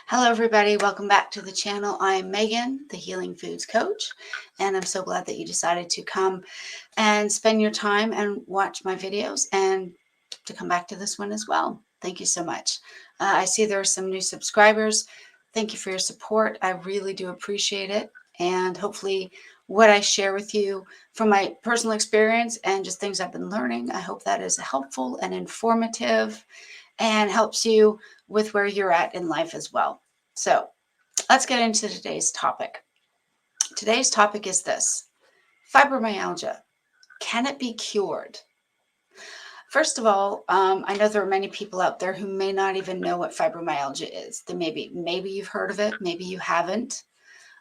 Hello, everybody. Welcome back to the channel. I'm Megan, the Healing Foods Coach, and I'm so glad that you decided to come and spend your time and watch my videos and to come back to this one as well. Thank you so much. I see there are some new subscribers. Thank you for your support. I really do appreciate it. And hopefully what I share with you from my personal experience and just things I've been learning, I hope that is helpful and informative and helps you with where you're at in life as well. So let's get into today's topic. Today's topic is this: fibromyalgia. Can it be cured? First of all, I know there are many people out there who may not even know what fibromyalgia is. Maybe you've heard of it, maybe you haven't.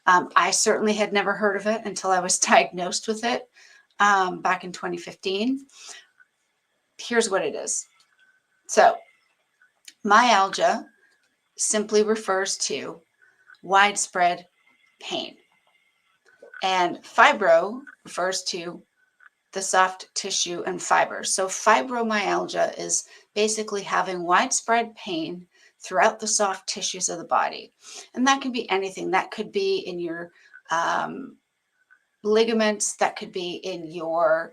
I certainly had never heard of it until I was diagnosed with it back in 2015. Here's what it is. So myalgia simply refers to widespread pain. And fibro refers to the soft tissue and fibers. So fibromyalgia is basically having widespread pain throughout the soft tissues of the body. And that can be anything. That could be in your ligaments, that could be in your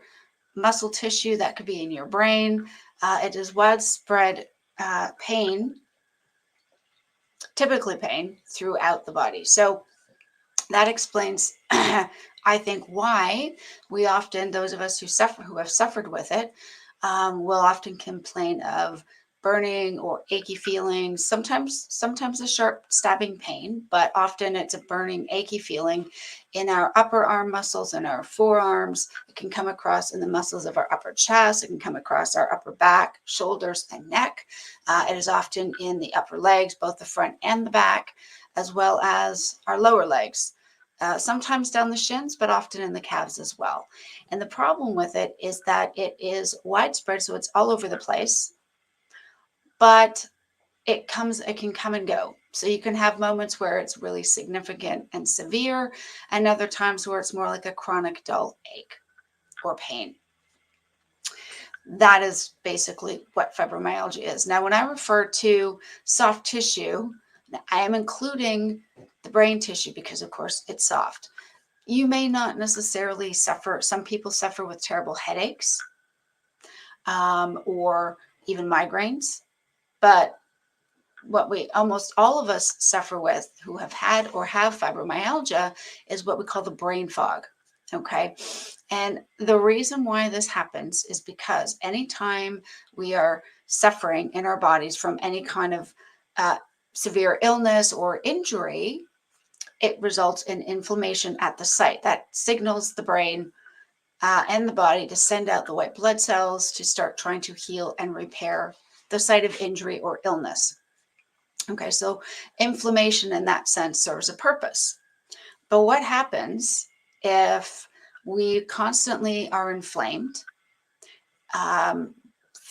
muscle tissue, that could be in your brain. It is widespread pain, typically pain throughout the body. So that explains, I think, why we often, those of us who have suffered with it, will often complain of burning or achy feelings. Sometimes a sharp stabbing pain, but often it's a burning, achy feeling in our upper arm muscles and our forearms. It can come across in the muscles of our upper chest. It can come across our upper back, shoulders, and neck. It is often in the upper legs, both the front and the back, as well as our lower legs. Sometimes down the shins, but often in the calves as well. And the problem with it is that it is widespread, so it's all over the place, but it can come and go. So you can have moments where it's really significant and severe, and other times where it's more like a chronic dull ache or pain. That is basically what fibromyalgia is. Now, when I refer to soft tissue, I am including the brain tissue because, of course, it's soft. You may not necessarily suffer. Some people suffer with terrible headaches or even migraines. But what almost all of us suffer with who have had or have fibromyalgia is what we call the brain fog. Okay. And the reason why this happens is because anytime we are suffering in our bodies from any kind of severe illness or injury, it results in inflammation at the site that signals the brain and the body to send out the white blood cells to start trying to heal and repair the site of injury or illness. Okay, so inflammation in that sense serves a purpose. But what happens if we constantly are inflamed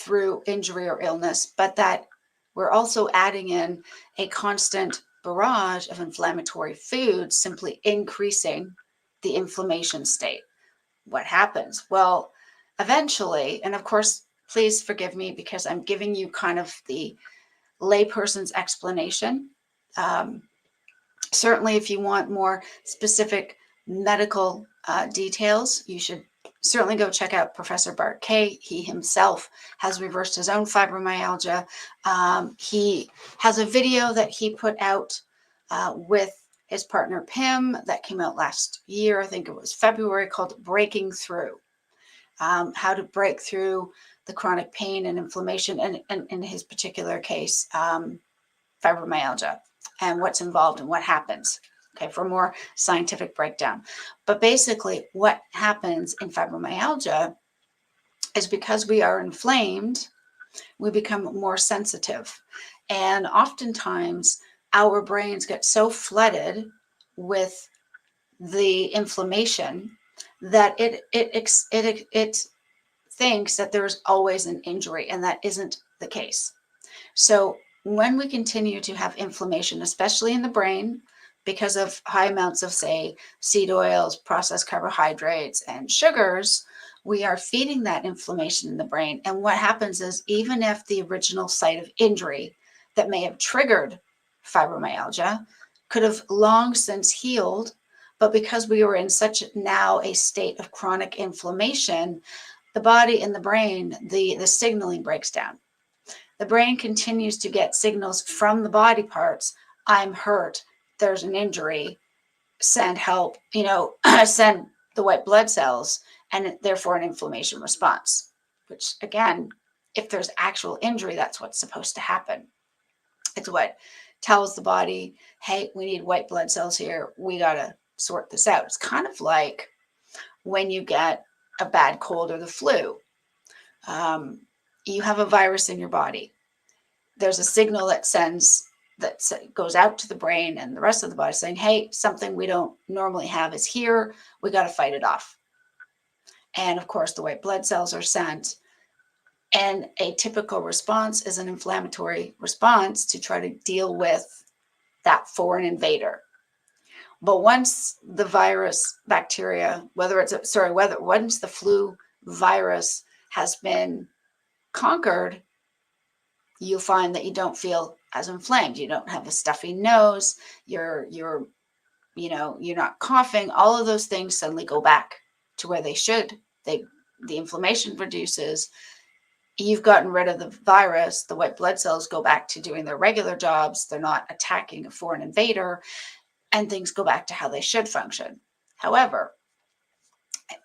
through injury or illness, but that we're also adding in a constant barrage of inflammatory foods, simply increasing the inflammation state? What happens? Well, eventually, and of course, please forgive me because I'm giving you kind of the layperson's explanation. Certainly, if you want more specific medical details, you should certainly go check out Professor Bart Kay. He himself has reversed his own fibromyalgia. He has a video that he put out with his partner Pim that came out last year. I think it was February, called Breaking Through. How to break through the chronic pain and inflammation, and in his particular case, fibromyalgia, and what's involved and what happens. Okay, for more scientific breakdown. But basically, what happens in fibromyalgia is because we are inflamed, we become more sensitive. And oftentimes, our brains get so flooded with the inflammation that it thinks that there's always an injury, and that isn't the case. So when we continue to have inflammation, especially in the brain, because of high amounts of, say, seed oils, processed carbohydrates, and sugars, we are feeding that inflammation in the brain. And what happens is, even if the original site of injury that may have triggered fibromyalgia, could have long since healed, but because we were in such now a state of chronic inflammation, the body and the brain, the signaling breaks down. The brain continues to get signals from the body parts. I'm hurt. There's an injury. Send help, send the white blood cells, and therefore an inflammation response, which again, if there's actual injury, that's what's supposed to happen. It's what tells the body, hey, we need white blood cells here. We got to sort this out. It's kind of like when you get a bad cold or the flu. You have a virus in your body. There's a signal that goes out to the brain and the rest of the body saying, hey, something we don't normally have is here. We got to fight it off. And of course, the white blood cells are sent. And a typical response is an inflammatory response to try to deal with that foreign invader. But once the virus, bacteria, once the flu virus has been conquered, you'll find that you don't feel as inflamed. You don't have a stuffy nose. You're not coughing. All of those things suddenly go back to where they should. The inflammation reduces. You've gotten rid of the virus. The white blood cells go back to doing their regular jobs. They're not attacking a foreign invader, and things go back to how they should function. However,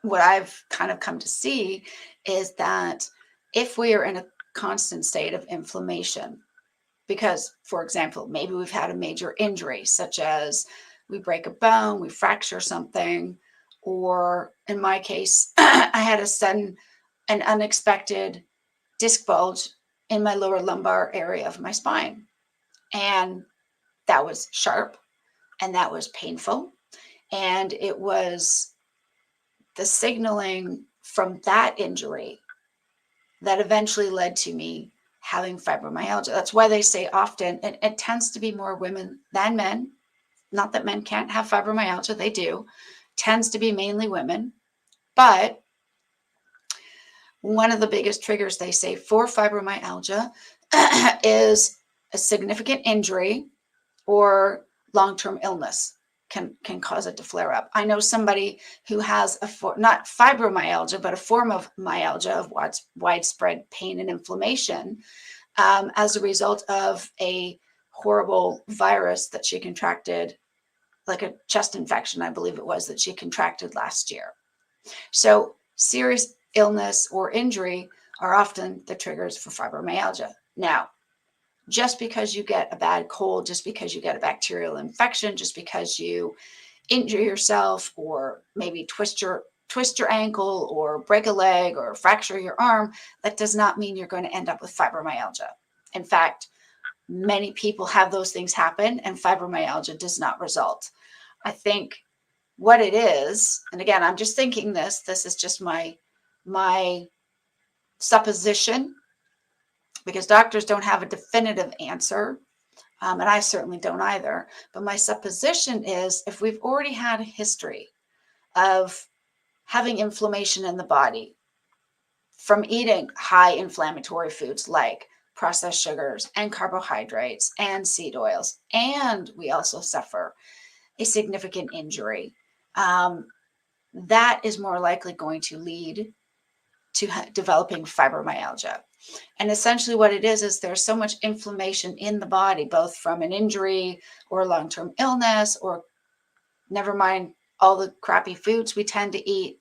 what I've kind of come to see is that if we are in a constant state of inflammation, because, for example, maybe we've had a major injury, such as we break a bone, we fracture something, or in my case, I had an unexpected disc bulge in my lower lumbar area of my spine. And that was sharp and that was painful. And it was the signaling from that injury that eventually led to me having fibromyalgia. That's why they say often, and it tends to be more women than men. Not that men can't have fibromyalgia, they do. Tends to be mainly women. But one of the biggest triggers they say for fibromyalgia is a significant injury or long-term illness can cause it to flare up. I know somebody who has not fibromyalgia, but a form of myalgia, of widespread pain and inflammation as a result of a horrible virus that she contracted, like a chest infection, I believe it was, that she contracted last year. So serious illness or injury are often the triggers for fibromyalgia. Now, just because you get a bad cold, just because you get a bacterial infection, just because you injure yourself or maybe twist your ankle or break a leg or fracture your arm, that does not mean you're going to end up with fibromyalgia. In fact, many people have those things happen and fibromyalgia does not result. I think what it is, and again, I'm just thinking this is just my supposition, because doctors don't have a definitive answer, and I certainly don't either. But my supposition is, if we've already had a history of having inflammation in the body from eating high inflammatory foods like processed sugars and carbohydrates and seed oils, and we also suffer a significant injury, that is more likely going to lead to developing fibromyalgia. And essentially what it is there's so much inflammation in the body, both from an injury or long-term illness, or never mind all the crappy foods we tend to eat,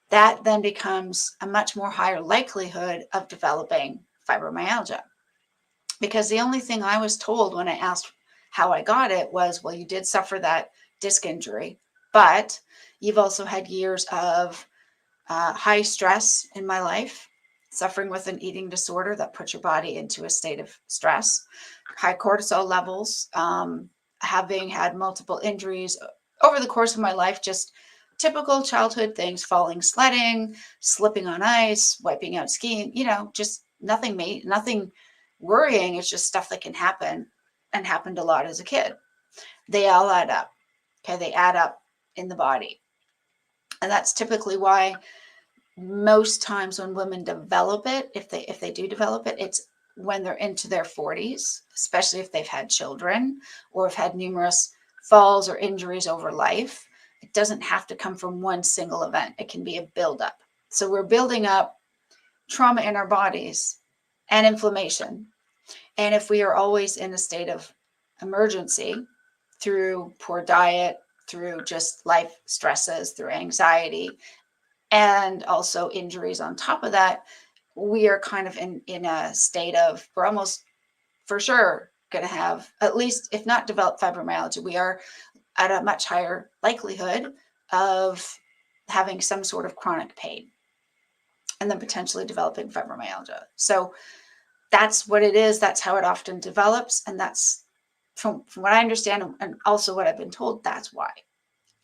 that then becomes a much more higher likelihood of developing fibromyalgia. Because the only thing I was told when I asked how I got it was, well, you did suffer that disc injury, but you've also had years of high stress in my life, suffering with an eating disorder that puts your body into a state of stress, high cortisol levels, having had multiple injuries over the course of my life, just typical childhood things, falling sledding, slipping on ice, wiping out skiing, just nothing worrying. It's just stuff that can happen and happened a lot as a kid. They all add up. Okay, they add up in the body. And that's typically why most times when women develop it, if they do develop it, it's when they're into their 40s, especially if they've had children or have had numerous falls or injuries over life. It doesn't have to come from one single event. It can be a buildup. So we're building up trauma in our bodies and inflammation. And if we are always in a state of emergency through poor diet, through just life stresses, through anxiety, and also injuries on top of that, we are kind of in a state of, we're almost for sure going to have, at least if not develop fibromyalgia, we are at a much higher likelihood of having some sort of chronic pain and then potentially developing fibromyalgia. So that's what it is. That's how it often develops. And that's from what I understand, and also what I've been told, that's why.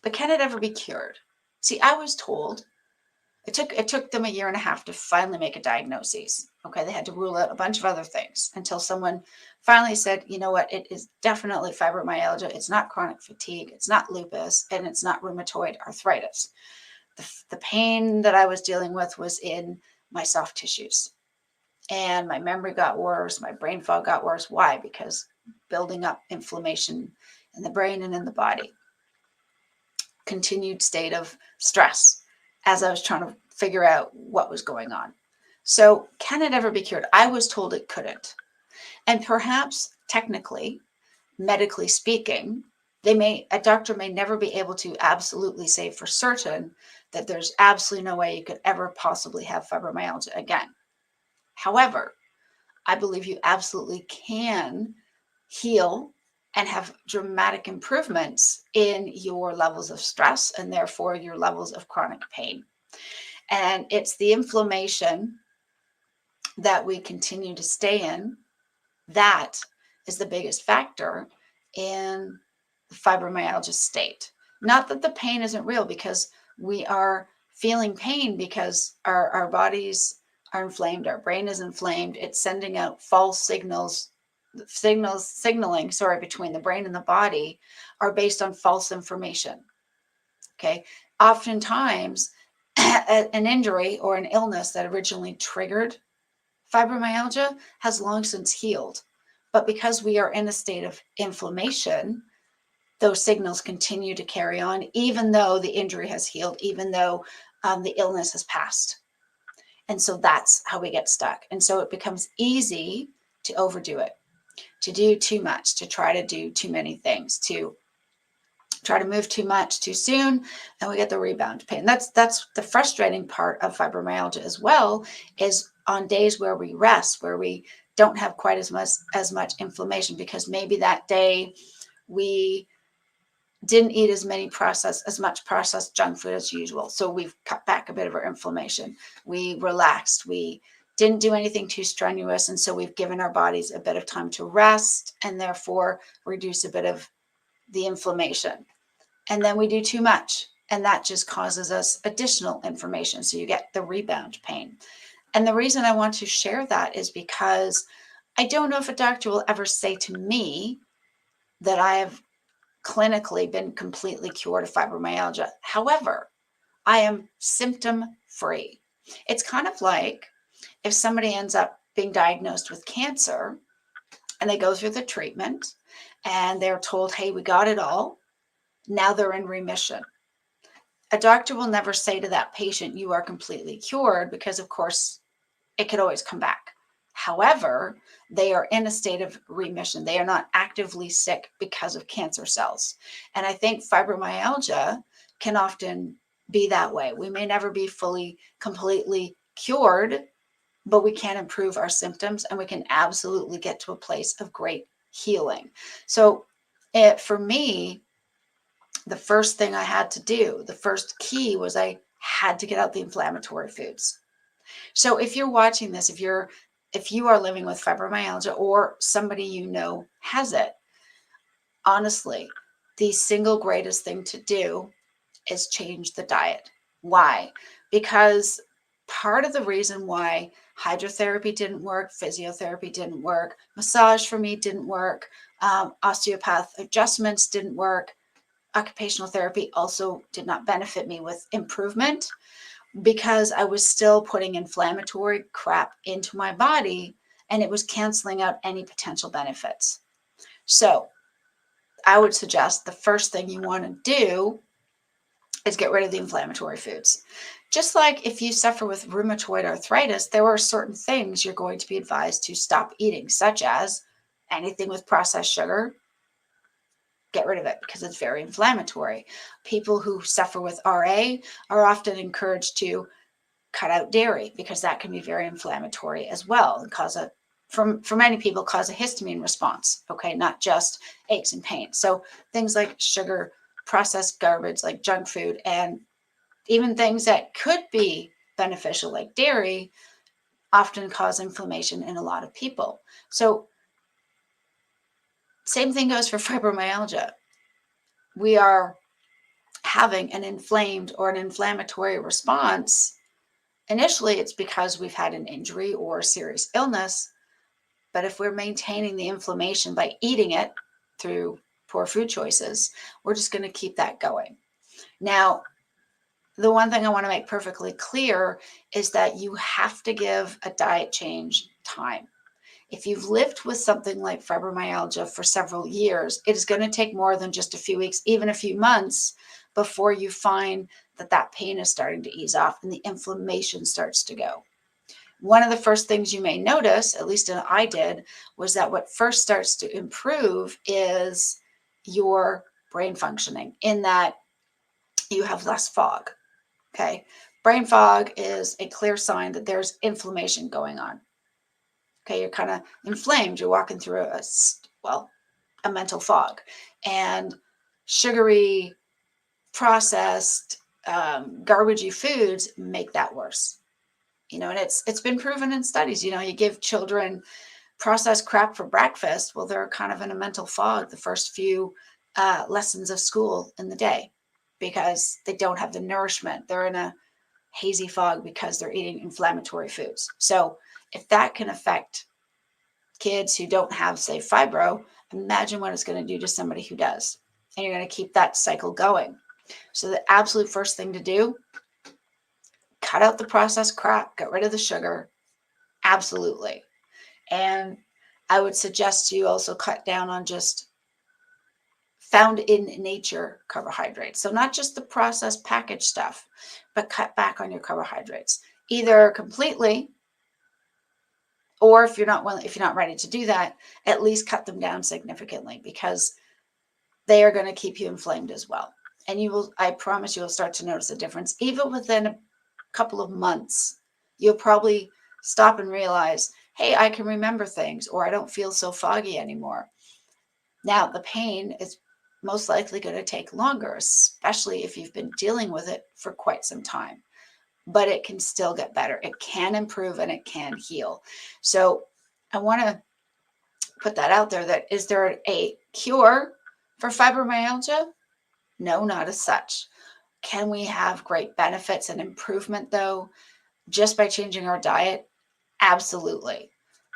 But can it ever be cured? See, I was told it took them 1.5 years to finally make a diagnosis. Okay, they had to rule out a bunch of other things until someone finally said, you know what, it is definitely fibromyalgia. It's not chronic fatigue. It's not lupus, and it's not rheumatoid arthritis. The pain that I was dealing with was in my soft tissues. And my memory got worse. My brain fog got worse. Why? Because building up inflammation in the brain and in the body. Continued state of stress as I was trying to figure out what was going on. So can it ever be cured? I was told it couldn't. And perhaps technically, medically speaking, a doctor may never be able to absolutely say for certain that there's absolutely no way you could ever possibly have fibromyalgia again. However, I believe you absolutely can heal and have dramatic improvements in your levels of stress and therefore your levels of chronic pain. And it's the inflammation that we continue to stay in that is the biggest factor in the fibromyalgia state. Not that the pain isn't real, because we are feeling pain because our bodies are inflamed, our brain is inflamed, it's sending out false signaling between the brain and the body are based on false information. Okay. Oftentimes, an injury or an illness that originally triggered fibromyalgia has long since healed. But because we are in a state of inflammation, those signals continue to carry on, even though the injury has healed, even though the illness has passed. And so that's how we get stuck. And so it becomes easy to overdo it, to do too much, to try to do too many things, to try to move too much too soon, and we get the rebound pain. That's the frustrating part of fibromyalgia as well, is on days where we rest, where we don't have quite as much inflammation, because maybe that day we didn't eat as much processed junk food as usual. So we've cut back a bit of our inflammation. We relaxed. We didn't do anything too strenuous. And so we've given our bodies a bit of time to rest and therefore reduce a bit of the inflammation. And then we do too much, and that just causes us additional inflammation. So you get the rebound pain. And the reason I want to share that is because I don't know if a doctor will ever say to me that I have clinically been completely cured of fibromyalgia. However, I am symptom-free. It's kind of like if somebody ends up being diagnosed with cancer and they go through the treatment and they're told, hey, we got it all. Now they're in remission. A doctor will never say to that patient, you are completely cured, because of course it could always come back. However, they are in a state of remission. They are not actively sick because of cancer cells. And I think fibromyalgia can often be that way. We may never be completely cured, but we can improve our symptoms, and we can absolutely get to a place of great healing. So for me, the first thing I had to do, the first key, was I had to get out the inflammatory foods. So if you're watching this, if you are living with fibromyalgia or somebody you know has it, honestly, the single greatest thing to do is change the diet. Why? Because part of the reason why hydrotherapy didn't work, physiotherapy didn't work, massage for me didn't work, osteopath adjustments didn't work, occupational therapy also did not benefit me with improvement, because I was still putting inflammatory crap into my body and it was canceling out any potential benefits. So I would suggest the first thing you want to do is get rid of the inflammatory foods. Just like if you suffer with rheumatoid arthritis, there are certain things you're going to be advised to stop eating, such as anything with processed sugar. Get rid of it because it's very inflammatory. People who suffer with RA are often encouraged to cut out dairy because that can be very inflammatory as well and cause a, for many people, cause a histamine response. Okay, not just aches and pains. So things like sugar, processed garbage like junk food, and even things that could be beneficial like dairy often cause inflammation in a lot of people. So same thing goes for fibromyalgia. We are having an inflamed or an inflammatory response. Initially, it's because we've had an injury or a serious illness. But if we're maintaining the inflammation by eating it through poor food choices, we're just going to keep that going. Now, the one thing I want to make perfectly clear is that you have to give a diet change time. If you've lived with something like fibromyalgia for several years, it is going to take more than just a few weeks, even a few months, before you find that that pain is starting to ease off and the inflammation starts to go. One of the first things you may notice, at least I did, was that what first starts to improve is your brain functioning, in that you have less fog. Okay. Brain fog is a clear sign that there's inflammation going on. Okay. You're kind of inflamed. You're walking through a mental fog, and sugary, processed, garbagey foods make that worse. And it's been proven in studies. You give children processed crap for breakfast. Well, they're kind of in a mental fog the first few lessons of school in the day because they don't have the nourishment. They're in a hazy fog because they're eating inflammatory foods. So if that can affect kids who don't have, say, fibro, imagine what it's going to do to somebody who does. And you're going to keep that cycle going. So the absolute first thing to do, cut out the processed crap, get rid of the sugar. Absolutely. And I would suggest you also cut down on just found in nature carbohydrates. So not just the processed packaged stuff, but cut back on your carbohydrates, either completely, or if you're not ready to do that, at least cut them down significantly, because they are going to keep you inflamed as well. And I promise you will start to notice a difference. Even within a couple of months, you'll probably stop and realize, hey, I can remember things, or I don't feel so foggy anymore. Now, the pain is most likely going to take longer, especially if you've been dealing with it for quite some time. But it can still get better. It can improve and it can heal. So I want to put that out there, that is there a cure for fibromyalgia? No, not as such. Can we have great benefits and improvement, though, just by changing our diet? Absolutely.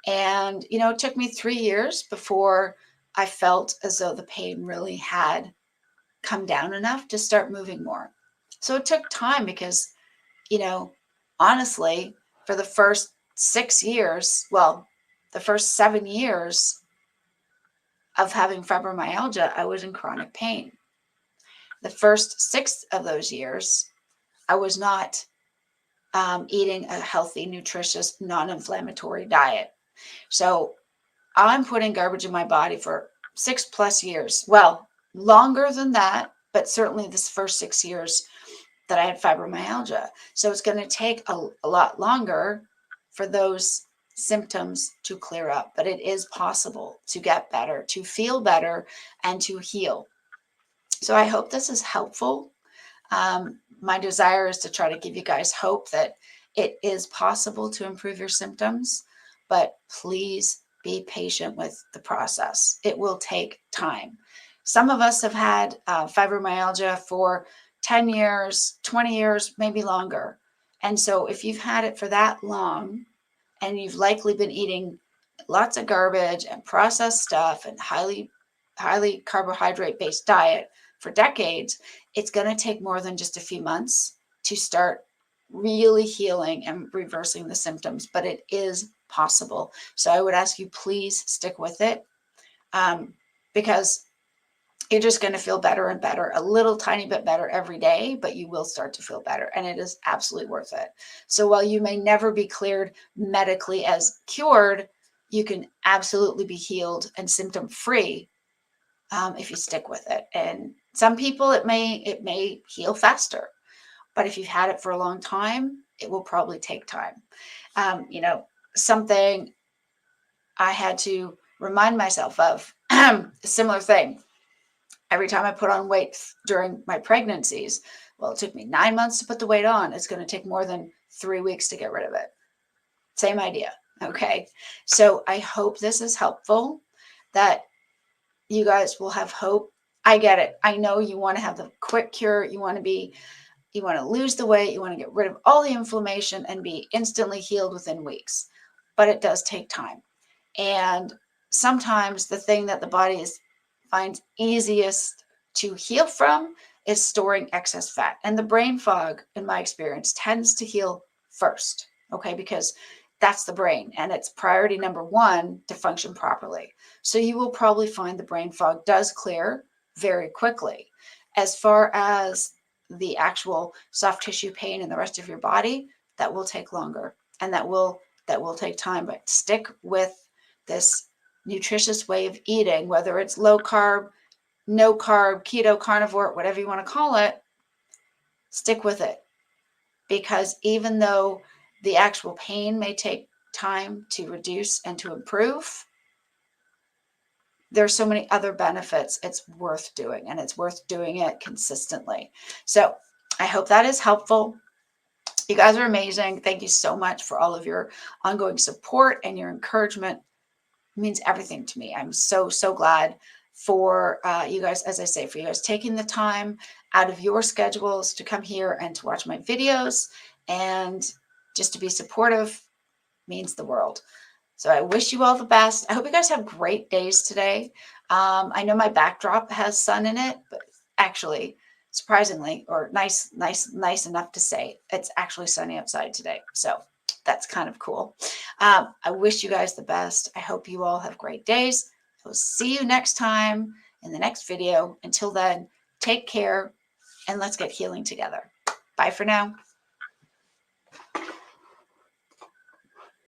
And, it took me 3 years before I felt as though the pain really had come down enough to start moving more. So it took time because, honestly, for the first 6 years, the first 7 years of having fibromyalgia, I was in chronic pain. The first 6 of those years, I was not eating a healthy, nutritious, non-inflammatory diet. So I'm putting garbage in my body for 6+ years. Well, longer than that, but certainly this first 6 years that I had fibromyalgia. So it's going to take a lot longer for those symptoms to clear up, but it is possible to get better, to feel better, and to heal. So I hope this is helpful. My desire is to try to give you guys hope that it is possible to improve your symptoms, but please be patient with the process. It will take time. Some of us have had fibromyalgia for 10 years, 20 years, maybe longer. And so if you've had it for that long, and you've likely been eating lots of garbage and processed stuff and highly carbohydrate-based diet for decades, it's going to take more than just a few months to start really healing and reversing the symptoms, but it is possible. So I would ask you, please stick with it, because you're just going to feel better and better, a little tiny bit better every day, but you will start to feel better, and it is absolutely worth it. So while you may never be cleared medically as cured, you can absolutely be healed and symptom-free if you stick with it. And some people, it may heal faster, but if you've had it for a long time, it will probably take time. Something I had to remind myself of, a similar thing. Every time I put on weight during my pregnancies, well, it took me 9 months to put the weight on. It's going to take more than 3 weeks to get rid of it. Same idea. Okay. So I hope this is helpful, that you guys will have hope. I get it. I know you want to have the quick cure. You want to lose the weight. You want to get rid of all the inflammation and be instantly healed within weeks. But it does take time. And sometimes the thing that the body finds easiest to heal from is storing excess fat. And the brain fog, in my experience, tends to heal first, okay? Because that's the brain, and it's priority number one to function properly. So you will probably find the brain fog does clear very quickly. As far as the actual soft tissue pain in the rest of your body, that will take longer, and that will take time. But stick with this nutritious way of eating, whether it's low carb, no carb, keto, carnivore, whatever you want to call it. Stick with it, because even though the actual pain may take time to reduce and to improve, there's so many other benefits. It's worth doing, and it's worth doing it consistently. So I hope that is helpful. You guys are amazing. Thank you so much for all of your ongoing support and your encouragement. It means everything to me. I'm so, so glad for you guys, as I say, for you guys taking the time out of your schedules to come here and to watch my videos, and just to be supportive means the world. So I wish you all the best. I hope you guys have great days today. I know my backdrop has sun in it, but actually, surprisingly, or nice enough to say, it's actually sunny outside today. So that's kind of cool. I wish you guys the best. I hope you all have great days. I will see you next time in the next video. Until then, take care, and let's get healing together. Bye for now.